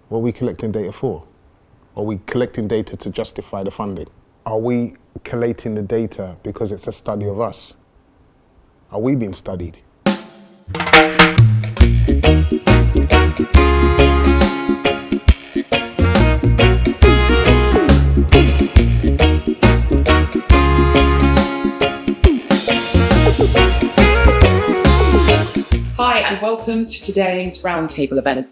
What are we collecting data for? Are we collecting data to justify the funding? Are we collating the data because it's a study of us? Are we being studied? Hi and welcome to today's roundtable event.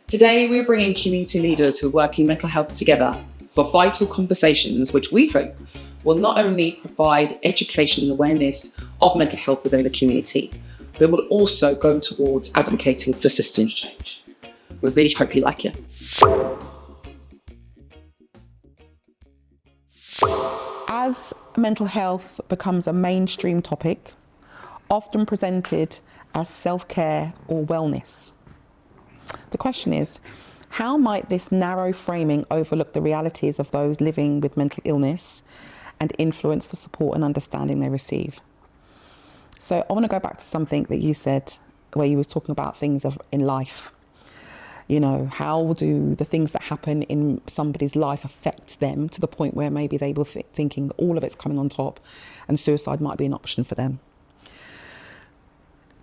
Today we're bringing community leaders who work in mental health together for vital conversations which we hope will not only provide education and awareness of mental health within the community, but will also go towards advocating for systems change. We really hope you like it. As mental health becomes a mainstream topic, often presented as self-care or wellness, the question is, how might this narrow framing overlook the realities of those living with mental illness and influence the support and understanding they receive? So I want to go back to something that you said where you was talking about things in life. You know, how do the things that happen in somebody's life affect them to the point where maybe they were thinking all of it's coming on top and suicide might be an option for them?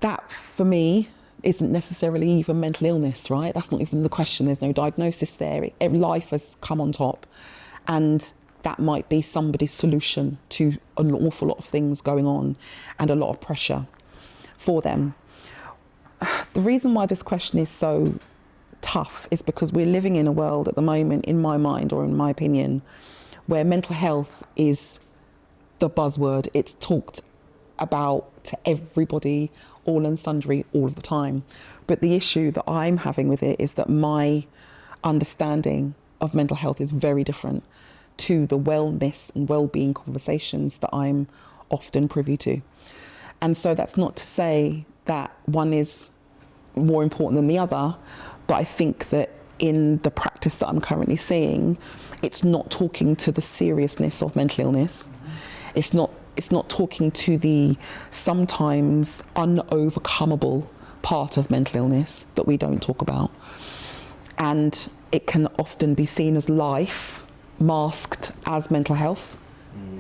That, for me, isn't necessarily even mental illness, right? That's not even the question. There's no diagnosis there. Life has come on top, and that might be somebody's solution to an awful lot of things going on and a lot of pressure for them. The reason why this question is so tough is because we're living in a world at the moment, in my mind or in my opinion, where mental health is the buzzword. It's talked about to everybody, all and sundry, all of the time. But the issue that I'm having with it is that my understanding of mental health is very different to the wellness and well-being conversations that I'm often privy to. And so that's not to say that one is more important than the other, but I think that in the practice that I'm currently seeing, it's not talking to the seriousness of mental illness. It's not talking to the sometimes unovercomable part of mental illness that we don't talk about. And it can often be seen as life masked as mental health,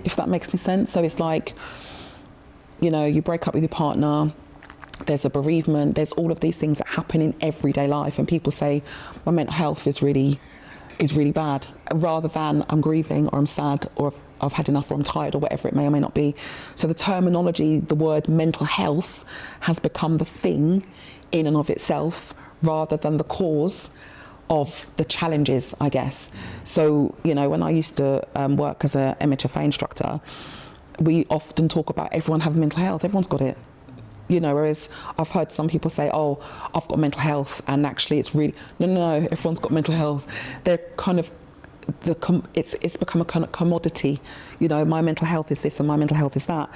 if that makes any sense. So it's like, you know, you break up with your partner, there's a bereavement, there's all of these things that happen in everyday life, and people say, my mental health is really bad, rather than I'm grieving or I'm sad or I've had enough or I'm tired or whatever it may or may not be. So the terminology, the word mental health has become the thing in and of itself rather than the cause of the challenges, I guess. So, you know, when I used to work as a MHFA instructor, we often talk about everyone having mental health, everyone's got it. You know, whereas I've heard some people say, oh, I've got mental health, and actually it's really, no, everyone's got mental health. They're kind of, it's become a kind of commodity. You know, my mental health is this and my mental health is that,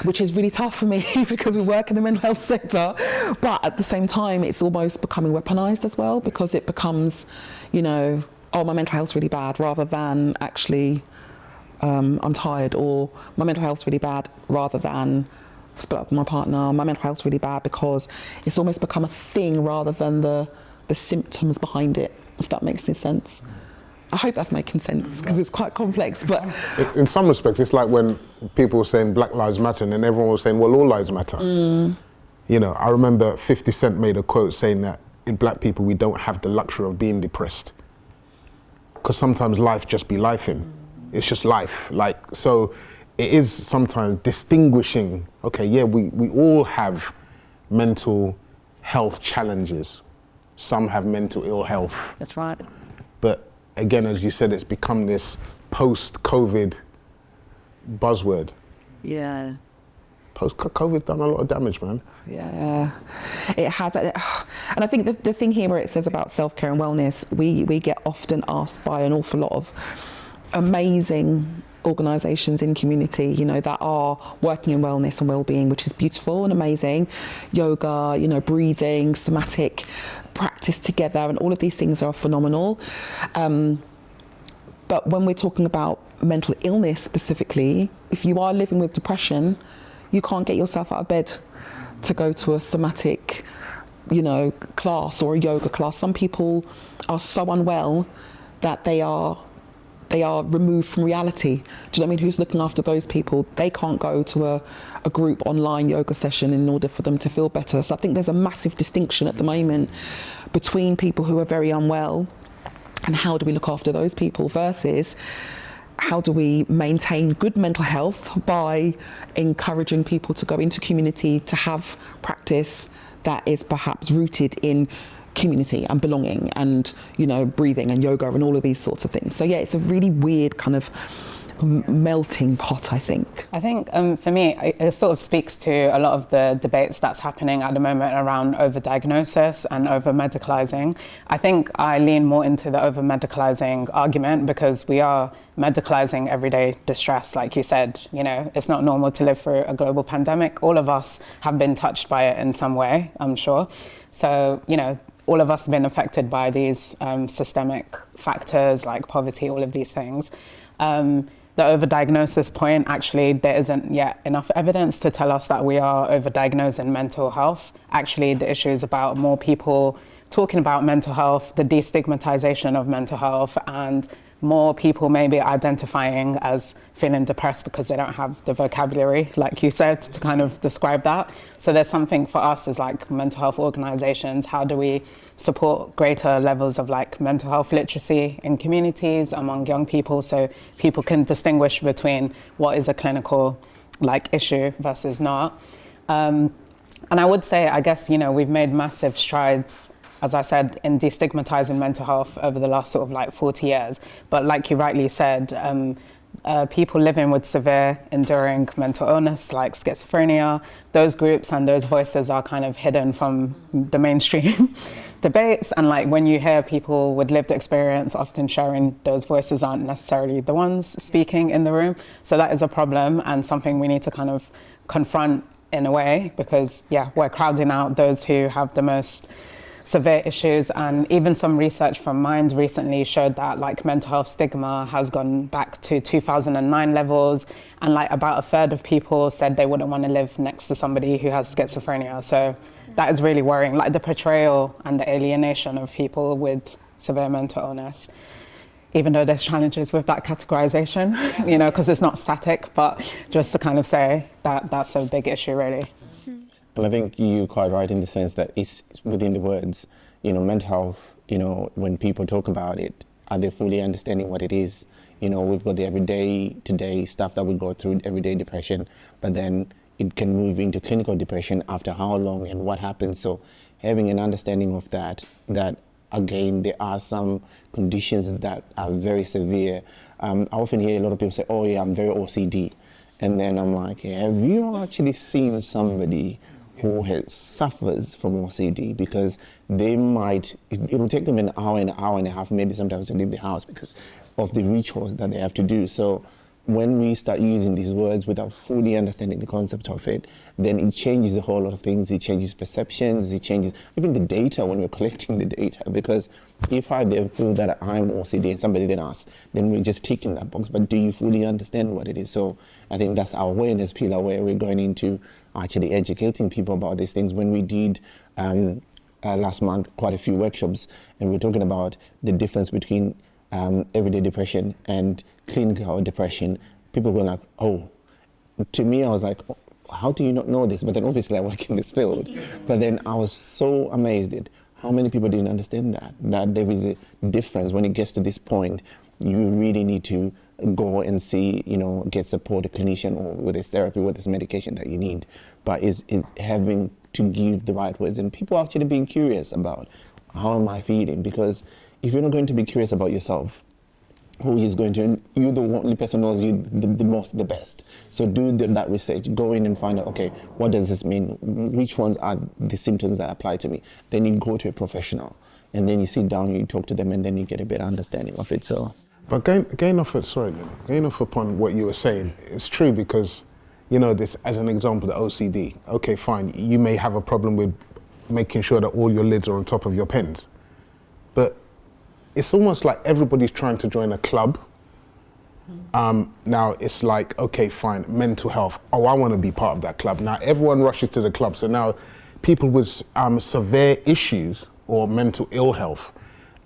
which is really tough for me because we work in the mental health sector. But at the same time, it's almost becoming weaponized as well, because it becomes, you know, oh, my mental health's really bad, rather than actually I'm tired, or my mental health's really bad, rather than split up with my partner, my mental health's really bad, because it's almost become a thing rather than the symptoms behind it, if that makes any sense. I hope that's making sense, because it's quite complex. But in some respects, it's like when people were saying Black Lives Matter, and then everyone was saying, well, all lives matter. You know, I remember 50 Cent made a quote saying that in black people, we don't have the luxury of being depressed, because sometimes life just be lifing. It's just life. Like, so it is sometimes distinguishing, okay, yeah, we all have mental health challenges. Some have mental ill health. That's right. But again, as you said, it's become this post-COVID buzzword. Yeah. Post-COVID done a lot of damage, man. yeah, it has. And I think the thing here where it says about self-care and wellness, we get often asked by an awful lot of amazing organisations in community, you know, that are working in wellness and well-being, which is beautiful and amazing. Yoga, you know, breathing, somatic practice together, and all of these things are phenomenal. But when we're talking about mental illness specifically, if you are living with depression, you can't get yourself out of bed to go to a somatic class or a yoga class. Some people are so unwell that they are removed from reality. Do you know what I mean? Who's looking after those people? They can't go to a group online yoga session in order for them to feel better. So I think there's a massive distinction at the moment between people who are very unwell and how do we look after those people versus how do we maintain good mental health by encouraging people to go into community, to have practice that is perhaps rooted in community and belonging and, breathing and yoga and all of these sorts of things. So yeah, it's a really weird kind of melting pot, I think. I think for me, it sort of speaks to a lot of the debates that's happening at the moment around overdiagnosis and over-medicalising. I think I lean more into the over-medicalising argument because we are medicalising everyday distress. Like you said, it's not normal to live through a global pandemic. All of us have been touched by it in some way, I'm sure. So, all of us have been affected by these systemic factors like poverty, all of these things. The overdiagnosis point, actually, there isn't yet enough evidence to tell us that we are overdiagnosing mental health. Actually, the issue is about more people talking about mental health, the destigmatization of mental health, and more people maybe identifying as feeling depressed because they don't have the vocabulary, like you said, to kind of describe that. So there's something for us as like mental health organizations. How do we support greater levels of like mental health literacy in communities among young people so people can distinguish between what is a clinical like issue versus not. And I would say, I guess, we've made massive strides, as I said, in destigmatizing mental health over the last sort of like 40 years. But like you rightly said, people living with severe enduring mental illness like schizophrenia, those groups and those voices are kind of hidden from the mainstream debates. And like when you hear people with lived experience often sharing, those voices aren't necessarily the ones speaking in the room. So that is a problem and something we need to kind of confront in a way because, we're crowding out those who have the most severe issues. And even some research from Mind recently showed that like mental health stigma has gone back to 2009 levels, and like about a third of people said they wouldn't want to live next to somebody who has schizophrenia. So that is really worrying, like the portrayal and the alienation of people with severe mental illness, even though there's challenges with that categorization, because it's not static, but just to kind of say that that's a big issue really. And I think you're quite right in the sense that it's within the words, mental health, when people talk about it, are they fully understanding what it is? We've got the everyday today stuff that we go through, everyday depression, but then it can move into clinical depression after how long and what happens. So having an understanding of that again, there are some conditions that are very severe. I often hear a lot of people say, oh yeah, I'm very OCD. And then I'm like, have you actually seen somebody who suffers from OCD? Because it will take them an hour and a half, maybe sometimes to leave the house because of the rituals that they have to do. So when we start using these words without fully understanding the concept of it, then it changes a whole lot of things. It changes perceptions, it changes even the data when we're collecting the data. Because if I feel that I'm OCD and somebody then asks, then we're just ticking that box. But do you fully understand what it is? So I think that's our awareness pillar where we're going into actually educating people about these things. When we did last month quite a few workshops, and we're talking about the difference between everyday depression and clinical depression, people were like, oh, to me, I was like, oh, how do you not know this? But then obviously I work in this field. But then I was so amazed at how many people didn't understand that there is a difference when it gets to this point. You really need to go and see, get support, a clinician, or with this therapy, with this medication that you need. But it's having to give the right words and people actually being curious about how am I feeling? Because if you're not going to be curious about yourself, who is going to, you're the only person who knows you the best. So do that research, go in and find out, okay, what does this mean? Which ones are the symptoms that apply to me? Then you go to a professional and then you sit down, you talk to them, and then you get a better understanding of it. So, but going off upon what you were saying, it's true because, this as an example, the OCD, okay, fine, you may have a problem with making sure that all your lids are on top of your pens, but it's almost like everybody's trying to join a club. Now it's like, okay, fine, mental health. Oh, I want to be part of that club. Now everyone rushes to the club. So now people with severe issues or mental ill health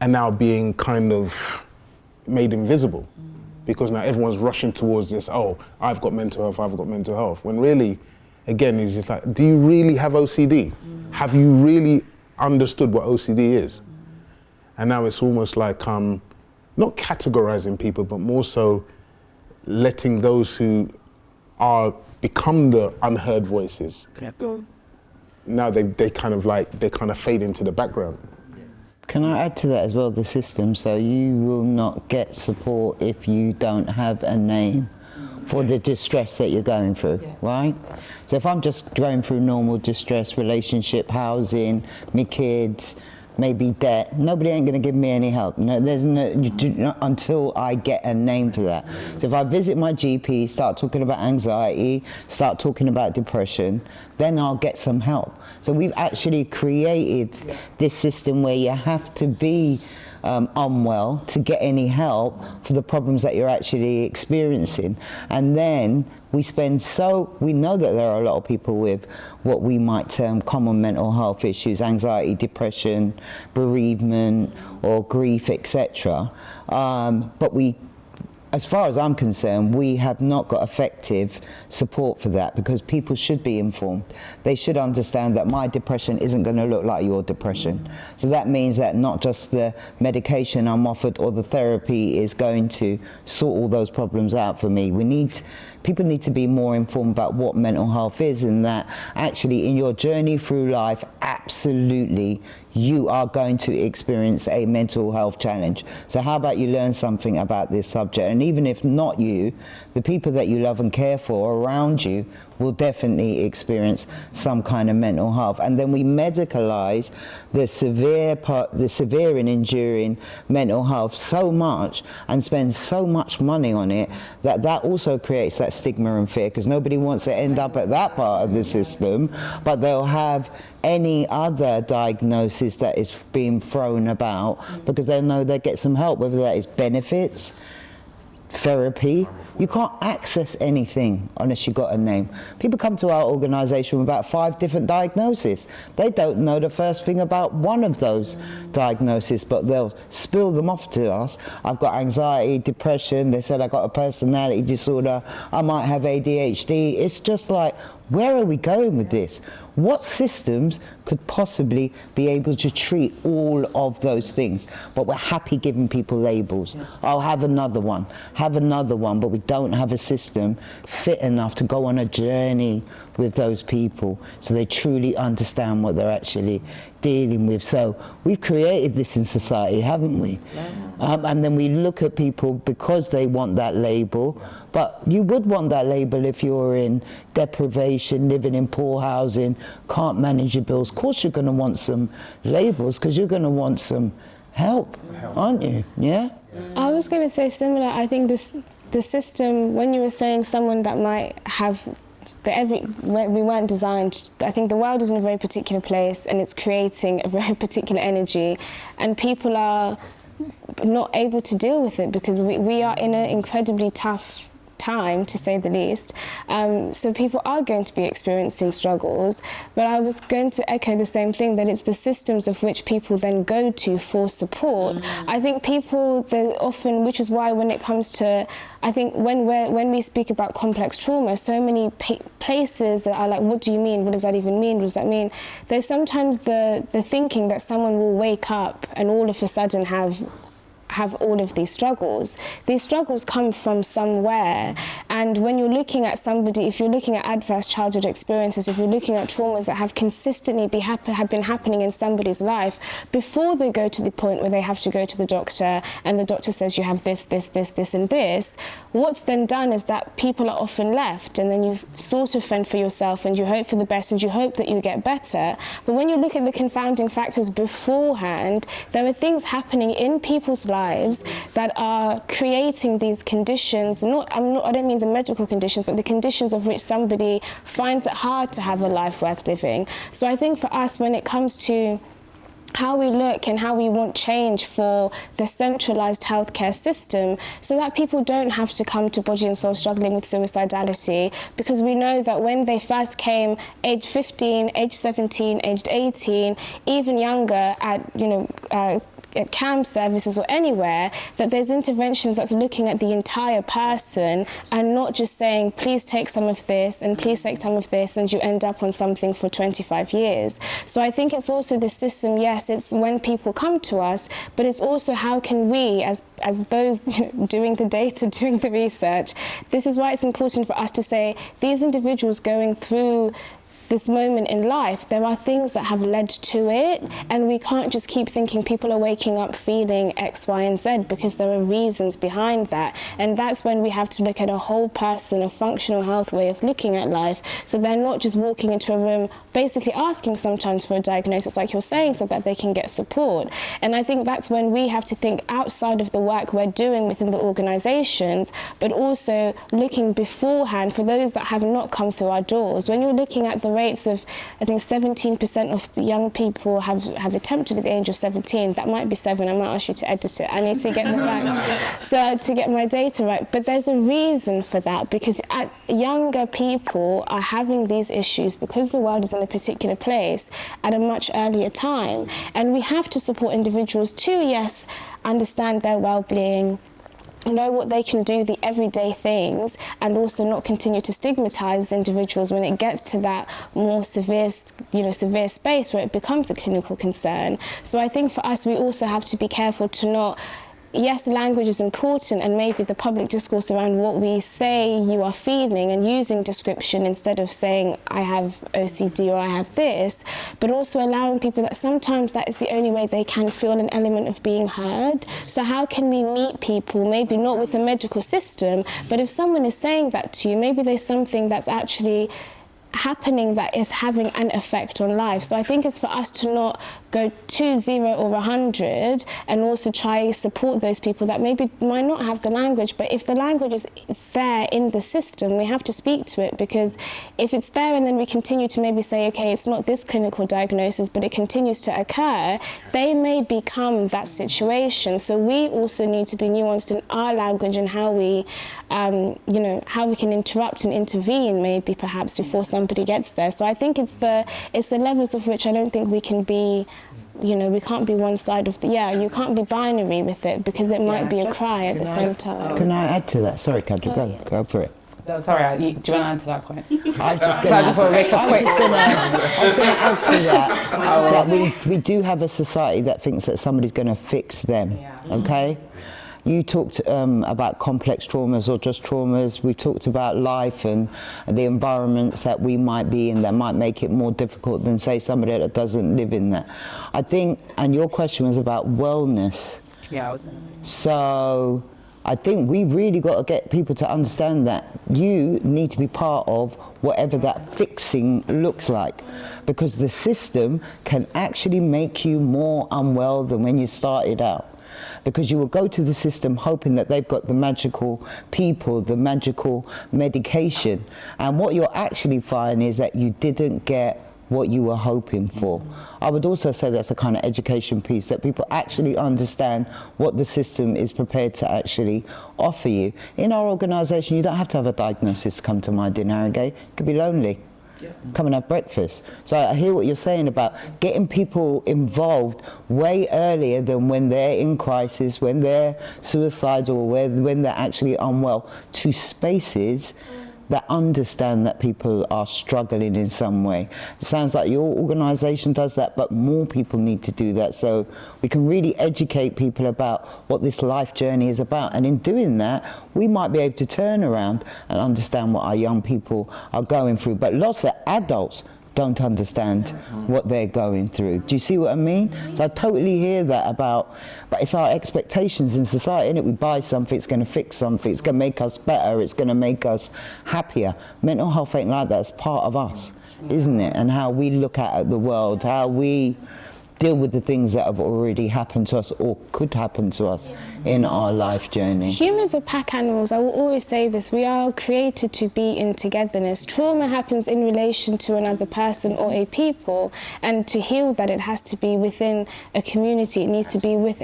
are now being kind of made invisible, because now everyone's rushing towards this, oh, I've got mental health, when really, again, it's just like, do you really have OCD? Have you really understood what OCD is? And now it's almost like, not categorizing people, but more so letting those who are become the unheard voices, now they kind of fade into the background. Can I add to that as well, the system? So you will not get support if you don't have a name for the distress that you're going through, right? So if I'm just going through normal distress, relationship, housing, my kids, maybe debt, nobody ain't gonna give me any help. No, there's no, until I get a name for that. So if I visit my GP, start talking about anxiety, start talking about depression, then I'll get some help. So we've actually created this system where you have to be unwell to get any help for the problems that you're actually experiencing. And then we know that there are a lot of people with what we might term common mental health issues, anxiety, depression, bereavement, or grief, etc. But as far as I'm concerned, we have not got effective support for that, because people should be informed. They should understand that my depression isn't going to look like your depression. So that means that not just the medication I'm offered or the therapy is going to sort all those problems out for me. People need to be more informed about what mental health is, and that actually in your journey through life, absolutely, you are going to experience a mental health challenge. So how about you learn something about this subject? And even if not you, the people that you love and care for around you will definitely experience some kind of mental health. And then we medicalize the severe and enduring mental health so much and spend so much money on it that also creates that stigma and fear, because nobody wants to end up at that part of the system, but they'll have any other diagnosis that is being thrown about because they know they get some help, whether that is benefits, therapy. You can't access anything unless you've got a name. People come to our organisation with about 5 different diagnoses. They don't know the first thing about one of those diagnoses, but they'll spill them off to us. I've got anxiety, depression, they said I've got a personality disorder, I might have ADHD. It's just like, where are we going with this? What systems could possibly be able to treat all of those things? But we're happy giving people labels. Yes. I'll have another one, but we don't have a system fit enough to go on a journey with those people so they truly understand what they're actually dealing with. So we've created this in society, haven't we? Yeah. And then we look at people because they want that label. But you would want that label if you're in deprivation, living in poor housing, can't manage your bills. Of course you're going to want some labels, because you're going to want some help, aren't you? Yeah? I was going to say similar. I think the system, when you were saying someone that might have we weren't designed. I think the world is in a very particular place and it's creating a very particular energy, and people are not able to deal with it because we are in an incredibly tough time, to say the least. So people are going to be experiencing struggles, but I was going to echo the same thing, that it's the systems of which people then go to for support. I think people, often, which is why when it comes to, I think when we speak about complex trauma, so many places are like, what do you mean? What does that even mean? What does that mean? There's sometimes the thinking that someone will wake up and all of a sudden have all of these struggles. These struggles come from somewhere, and when you're looking at somebody, if you're looking at adverse childhood experiences, if you're looking at traumas that have consistently have been happening in somebody's life before they go to the point where they have to go to the doctor and the doctor says you have this, and this, what's then done is that people are often left, and then you sort of fend for yourself and you hope for the best and you hope that you get better. But when you look at the confounding factors beforehand, there are things happening in people's lives that are creating these conditions. I don't mean the medical conditions, but the conditions of which somebody finds it hard to have a life worth living. So I think for us, when it comes to how we look and how we want change for the centralised healthcare system, so that people don't have to come to Body and Soul struggling with suicidality, because we know that when they first came, age 15, age 17, aged 18, even younger, at CAM services or anywhere, that there's interventions that's looking at the entire person and not just saying, please take some of this and please take some of this, and you end up on something for 25 years. So I think it's also the system, yes, it's when people come to us, but it's also how can we, as those doing the data, doing the research, this is why it's important for us to say, these individuals going through this moment in life, there are things that have led to it, and we can't just keep thinking people are waking up feeling X, Y, and Z, because there are reasons behind that. And that's when we have to look at a whole person, a functional health way of looking at life, so they're not just walking into a room basically asking sometimes for a diagnosis, like you're saying, so that they can get support. And I think that's when we have to think outside of the work we're doing within the organisations, but also looking beforehand for those that have not come through our doors. When you're looking at the rates of, I think 17% of young people have attempted at the age of 17. That might be 7. I might ask you to edit it. I need to get the facts, so to get my data right. But there's a reason for that, because younger people are having these issues because the world is in a particular place at a much earlier time. And we have to support individuals to, yes, understand their well-being, know what they can do, the everyday things, and also not continue to stigmatise individuals when it gets to that more severe space where it becomes a clinical concern. So I think for us, we also have to be careful to not, yes, language is important, and maybe the public discourse around what we say you are feeling and using description instead of saying I have OCD or I have this, but also allowing people that sometimes that is the only way they can feel an element of being heard. So how can we meet people, maybe not with the medical system, but if someone is saying that to you, maybe there's something that's actually happening that is having an effect on life. So I think it's for us to not go to 0 or 100, and also try support those people that maybe might not have the language, but if the language is there in the system, we have to speak to it, because if it's there and then we continue to maybe say, okay, it's not this clinical diagnosis, but it continues to occur, they may become that situation. So we also need to be nuanced in our language and how we, how we can interrupt and intervene maybe perhaps before somebody gets there. So I think it's the levels of which I don't think we can be, we can't be one side of you can't be binary with it, because it might be a cry at the same time. Can I add to that? Sorry, Kadri, go for it. No, sorry, do you want to add to that point? I was just going to add to that we do have a society that thinks that somebody's going to fix them, okay? You talked about complex traumas or just traumas. We've talked about life and the environments that we might be in that might make it more difficult than, say, somebody that doesn't live in that. I think, and your question was about wellness. Yeah, So I think we've really got to get people to understand that you need to be part of whatever that fixing looks like, because the system can actually make you more unwell than when you started out. Because you will go to the system hoping that they've got the magical people, the magical medication, and what you'll actually find is that you didn't get what you were hoping for. I would also say that's a kind of education piece, that people actually understand what the system is prepared to actually offer you. In our organisation, you don't have to have a diagnosis to come to my dinner, okay? You could be lonely. Come and have breakfast. So I hear what you're saying about getting people involved way earlier than when they're in crisis, when they're suicidal, when they're actually unwell, to spaces that understand that people are struggling in some way. It sounds like your organisation does that, but more people need to do that, so we can really educate people about what this life journey is about. And in doing that, we might be able to turn around and understand what our young people are going through. But lots of adults don't understand what they're going through. Do you see what I mean? So I totally hear that about, but it's our expectations in society, isn't it? We buy something, it's going to fix something, it's going to make us better, it's going to make us happier. Mental health ain't like that, it's part of us, isn't it? And how we look at the world, how we deal with the things that have already happened to us or could happen to us in our life journey. Humans are pack animals. I will always say this. We are created to be in togetherness. Trauma happens in relation to another person or a people, and to heal that, it has to be within a community. It needs to be with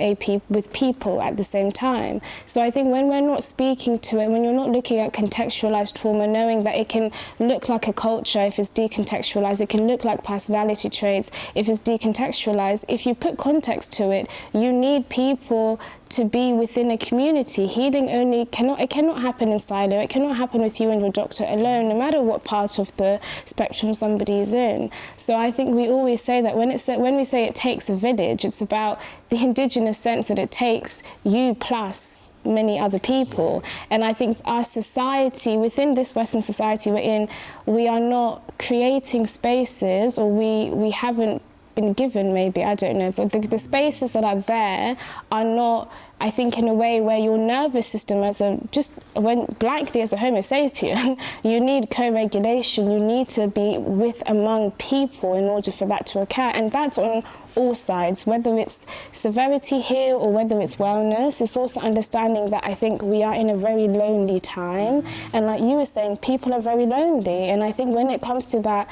with people at the same time. So I think when we're not speaking to it, when you're not looking at contextualized trauma, knowing that it can look like a culture if it's decontextualized, it can look like personality traits if it's decontextualized. If you put context to it, you need people to be within a community. Healing cannot happen in silo. It cannot happen with you and your doctor alone, no matter what part of the spectrum somebody is in. So I think we always say that when we say it takes a village, it's about the indigenous sense that it takes you plus many other people. And I think our society, within this Western society we're in, we are not creating spaces, or we haven't been given, maybe, I don't know, but the spaces that are there are not, I think, in a way where your nervous system blankly as a Homo sapien, you need co-regulation, you need to be among people in order for that to occur. And that's on all sides, whether it's severity here or whether it's wellness. It's also understanding that I think we are in a very lonely time. And like you were saying, people are very lonely. And I think when it comes to that,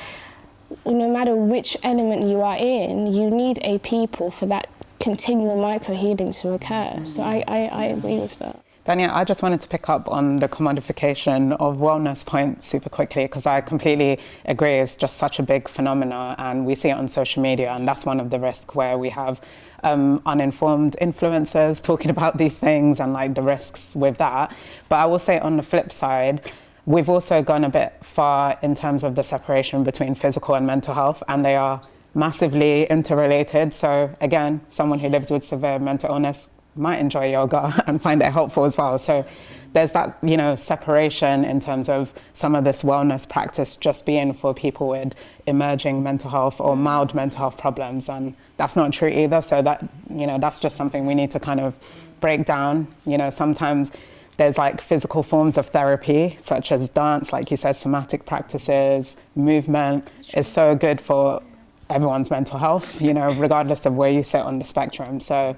no matter which element you are in, you need a people for that continual micro-healing to occur. So I agree with that. Danielle, I just wanted to pick up on the commodification of wellness point super quickly, because I completely agree. It's just such a big phenomenon, and we see it on social media, and that's one of the risks, where we have uninformed influencers talking about these things and like the risks with that. But I will say, on the flip side, we've also gone a bit far in terms of the separation between physical and mental health, and they are massively interrelated. So again, someone who lives with severe mental illness might enjoy yoga and find it helpful as well. So there's that, separation in terms of some of this wellness practice just being for people with emerging mental health or mild mental health problems, and that's not true either. So that, that's just something we need to kind of break down. Sometimes there's like physical forms of therapy, such as dance, like you said, somatic practices, movement is so good for everyone's mental health, regardless of where you sit on the spectrum. So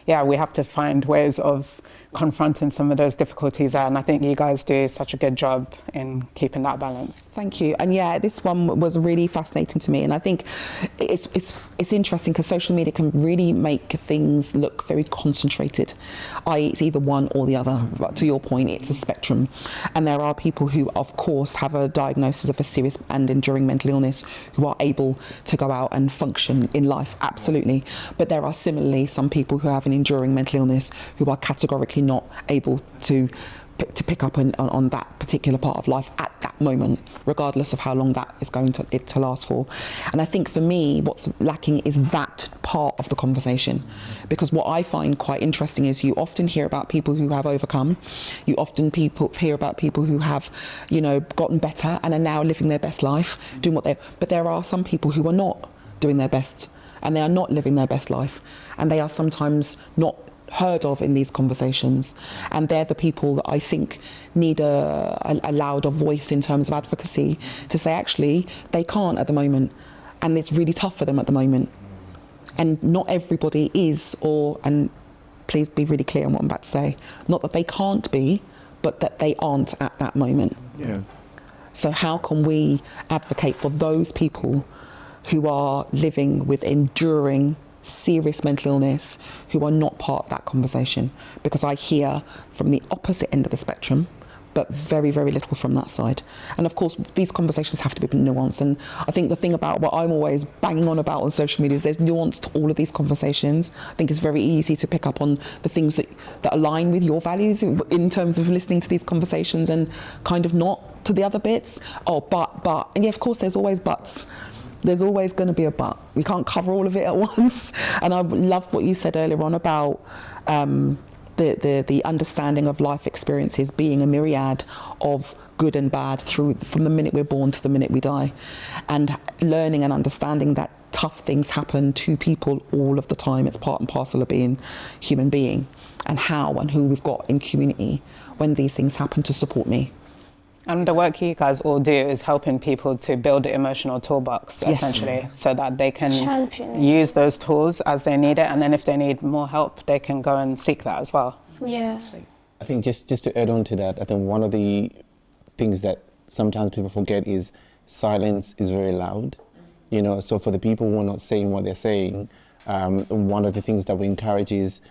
yeah, we have to find ways of confronting some of those difficulties there, and I think you guys do such a good job in keeping that balance. Thank you. And yeah, this one was really fascinating to me, and I think it's interesting because social media can really make things look very concentrated, i.e. it's either one or the other. But to your point, it's a spectrum, and there are people who of course have a diagnosis of a serious and enduring mental illness who are able to go out and function in life, absolutely. But there are similarly some people who have an enduring mental illness who are categorically not able to pick up on that particular part of life at that moment, regardless of how long that is going to last for. And I think for me, what's lacking is that part of the conversation, because what I find quite interesting is you often hear about people who have overcome, you often hear about people who have, gotten better and are now living their best life, doing but there are some people who are not doing their best, and they are not living their best life, and they are sometimes not heard of in these conversations, and they're the people that I think need a louder voice in terms of advocacy to say actually they can't at the moment, and it's really tough for them at the moment, and not everybody is, and please be really clear on what I'm about to say, not that they can't be, but that they aren't at that moment. Yeah. So how can we advocate for those people who are living with enduring serious mental illness, who are not part of that conversation? Because I hear from the opposite end of the spectrum, but very, very little from that side. And of course, these conversations have to be nuanced. And I think the thing about what I'm always banging on about on social media is there's nuance to all of these conversations. I think it's very easy to pick up on the things that align with your values in terms of listening to these conversations, and kind of not to the other bits. But, and yeah, of course, there's always buts. There's always going to be a but. We can't cover all of it at once. And I love what you said earlier on about the understanding of life experiences being a myriad of good and bad from the minute we're born to the minute we die, and learning and understanding that tough things happen to people all of the time. It's part and parcel of being human being, and how and who we've got in community when these things happen to support me. And the work you guys all do is helping people to build an emotional toolbox, essentially, so that they can use those tools as they need it. And then if they need more help, they can go and seek that as well. Yeah. I think just to add on to that, I think one of the things that sometimes people forget is silence is very loud. You know, so for the people who are not saying what they're saying, one of the things that we encourage is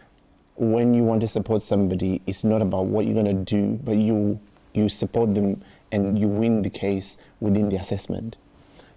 when you want to support somebody, it's not about what you're going to do, but you support them and you win the case within the assessment.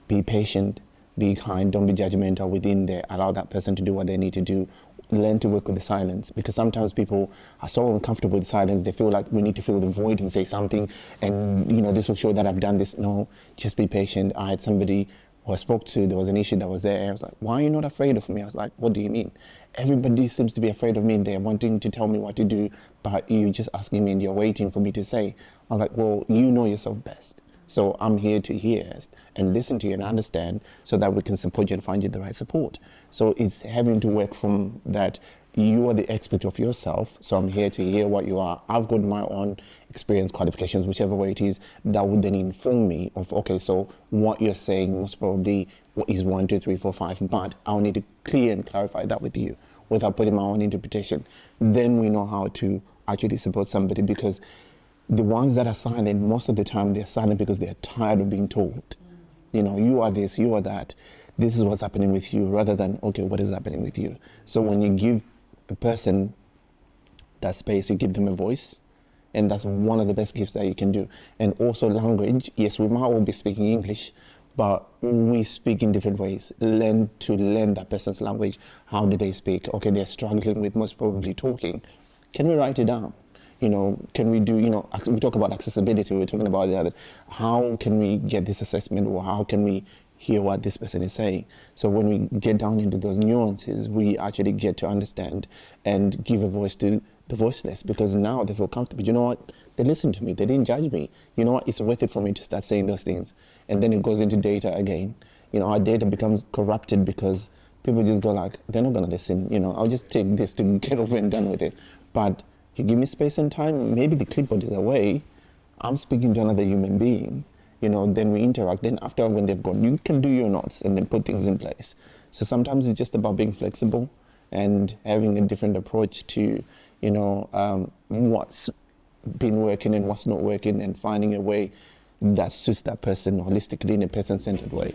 Be patient, be kind, don't be judgmental within there. Allow that person to do what they need to do. Learn to work with the silence, because sometimes people are so uncomfortable with silence, they feel like we need to fill the void and say something, and you know, this will show that I've done this. No, just be patient. I had somebody who I spoke to, there was an issue that was there. I was like, why are you not afraid of me? I was like, what do you mean? Everybody seems to be afraid of me and they're wanting to tell me what to do, but you're just asking me and you're waiting for me to say. I was like, well, you know yourself best. So I'm here to hear and listen to you and understand so that we can support you and find you the right support. So it's having to work from that. You are the expert of yourself, so I'm here to hear what you are. I've got my own experience, qualifications, whichever way it is, that would then inform me of, okay, so what you're saying most probably is 1, 2, 3, 4, 5, but I'll need to clear and clarify that with you without putting my own interpretation. Then we know how to actually support somebody, because the ones that are silent, most of the time they're silent because they're tired of being told. You know, you are this, you are that. This is what's happening with you, rather than, okay, what is happening with you? So when you give a person that space, you give them a voice, and that's one of the best gifts that you can do. And also language. Yes, we might all be speaking English, but we speak in different ways. Learn that person's language. How do they speak? Okay, they're struggling with most probably talking. Can we write it down? You know, can we do, you know, we talk about accessibility, we're talking about the other. How can we get this assessment, or how can we hear what this person is saying? So when we get down into those nuances, we actually get to understand and give a voice to the voiceless, because now they feel comfortable. You know what? They listened to me. They didn't judge me. You know what? It's worth it for me to start saying those things. And then it goes into data again. You know, our data becomes corrupted because people just go like, they're not going to listen. You know, I'll just take this to get over and done with it. But you give me space and time, maybe the clipboard is away, I'm speaking to another human being, you know, then we interact. Then after, when they've gone, you can do your notes and then put things in place. So sometimes it's just about being flexible and having a different approach to, you know, what's been working and what's not working, and finding a way that suits that person holistically in a person-centered way.